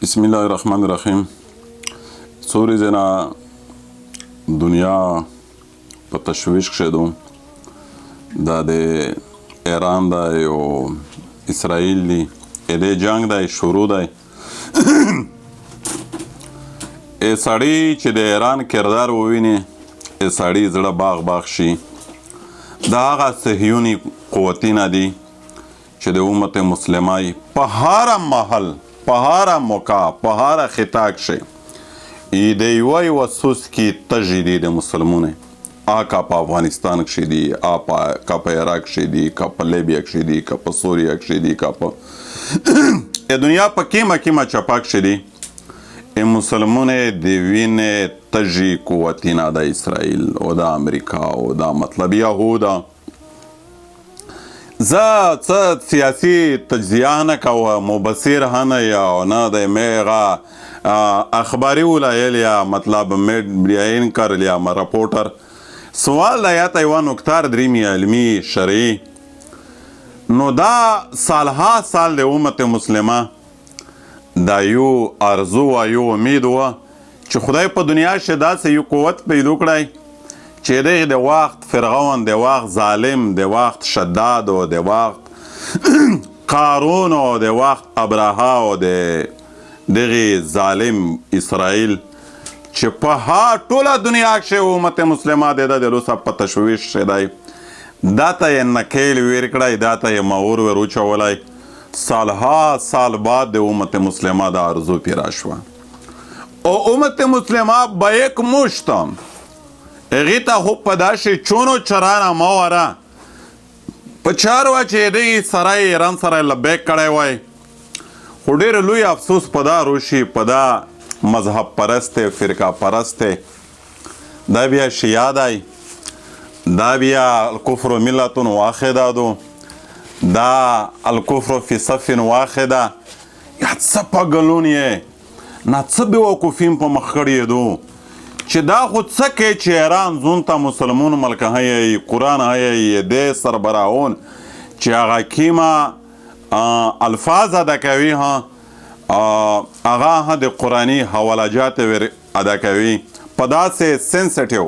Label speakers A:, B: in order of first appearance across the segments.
A: بسم الله الرحمن الرحیم. څو ورځې نه دنیا په تشویش کښې ده. دا د ایران دی او اسرائیل دی، دې جنگ دی شروع دی. سړی چې د ایران کردار وویني، سړی زړه باغ باغ شي. دا هغه صهیوني قوتونه دي چې د امت مسلمه په هر محل، په هر موقع، په هر خطه کښې د یوه سوس کې تږي دي د مسلمونه. که په افغانستان کښې دي، که په عراق کښې دي، که په لیبیا کښې دي، که په سوریه کښې دي، که په دنیا په کیمه چپه کښې دي. مسلمونه د وینې تږي قوتونه د اسرائیل او د امریکا او دا مطلب یهوده. زه څه سیاسي تجزیه نه کوم، مبصر نه یا نه د میغه اخباري ولایل یا مطلب میډیا انکر یا رپورټر. سوال دا یا ته یوه نکتار دریمي علمي شرعي. نو دا سالها سال د امت مسلمه دا یو ارزو و یو امید و چې خدای په دنیا کې داسې یو قوت پیدا کړی چې دی د وخت فرعون، د وخت ظالم، د وخت شداد او د وخت قارون او د وخت ابرهه او د دغه ظالم اسرائیل چې په ټوله دنیا کې امت مسلمه د روسه په تشویش دی. دا ته یې نکیل ویر کړی، دا ته یې مور ور وچولی. سالها سال بعد د امت مسلمه د ارزو پیرا شوه او امت مسلمه به یک مشتم هغې ته خو په داسې چونو چرانه مه وره په چار وه چې دغې سره ایران سره لبیک کړی وای. خو ډېر لوی افسوس په دا روشي، په دا مذهب پرست فرقه پرست دا بیا شیعه دی، دا بیا الکفر ملت واحده دو، دا الکفر فی صف واحده. یا څه پګلون یې نه، څه بېوقوفین په مخ کړي دو چې دا خو څه کوي چې ایران زون ته مسلمون ملک هیی قرآن هیی دې سربراهون چې هغه کیمه الفاظ ادا کوي، هغه د قرآني حوالجات ادا کوي په داسې سینسټیو،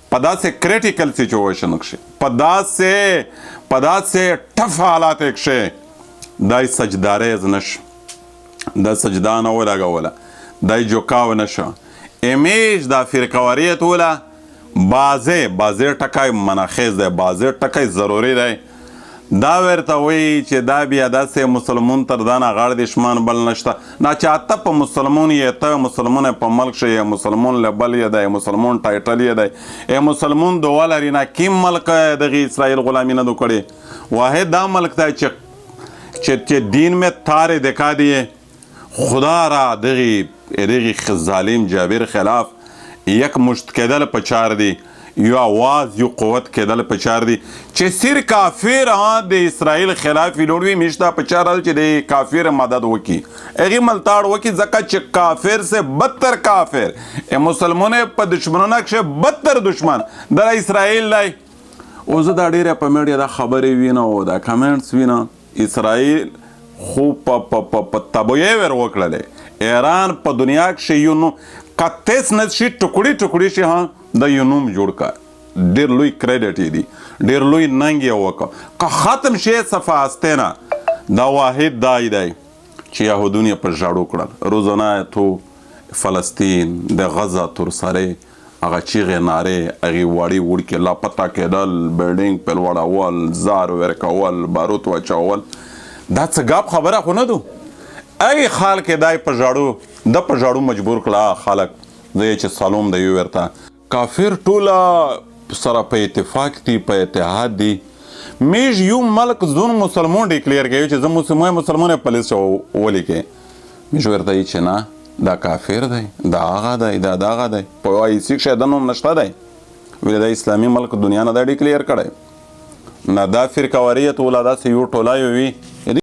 A: په داسې کریټیکل سچویشن کښې، په داسې ټف حالات کښې دای سجداره نشه، دا سجده نه ولګوله، دای جوکاو نشه. امیج دا فرقواریت وله بازی ټکی مناخیز دی، بازی ټکی ضروري دی. دا ورته وایي چې دا بیا داسې مسلمون تر دا نه غاړه دشمن بل نشته. نه چې ته په مسلمون یې، ته مسلمون په ملک شې، یا مسلمون لبل یې دی، مسلمون ټایټل یې دی، ای مسلمون دوه لري. نه کیم ملک دغې اسرائیل غلامي نه دو کړې. واحد دا ملک دی چې دین میں تارے دکھا دیے. خدا را دغې ظالم جابر خلاف یک مشت کېدل پچار دی، یو آواز یو قوت کېدل پچار دی چې سر کافر د اسرائیل خلاف لوړوي. میشته پچار چې د کافر مدد وکړي، هغې ملتاړ وکړي، ځکه چې کافر سے بدتر کافر مسلمانو په دشمنانو کښې بدتر دشمن د اسرائیل دی. او زه دا ډېره په میډیا دا خبرې وینم او دا کمنټس وینم. اسرائیل خو په تبویې ور وکړلې. ایران په دنیا کښې یو نو قطس نه شي، ټوکړي شي، د یو نوم جوړ کړه. ډېر لوی کریډټ یې دی، ډېر لوی ننګ یې وکړه. که ختم شي صفه هستینه. دا واحد دای دی چې یهودون یې په ژړو کړل. روزانه تو فلسطین د غزه تر سرې هغه چیغې نارې، هغې وړې وړکې لاپته کېدل، بلډینګ په لوړول، زار ورکول، باروت واچول. دا څه ګپ خبره خو نه دو. هغې خال کې دی په ژړو، د په ژړو مجبور کړه خلک. زه یې چې سلام دی ورته. کافر ټوله سره په اتفاق دي، په اتحاد دي. میږ یو ملک زون مسلمون ډیکلیر کوي چې زه مسلمان په لیست ولیکې. میږ ورته وایي چې نه، دا کافر دی، دا هغه دی، دا دغه دی. په وایسي کښې د نوم نشته دی. ویلې دا اسلامي ملک دنیا نه دا ډیکلیر کړی. نه دا فرقواریت ولا داسې یو ټولی وي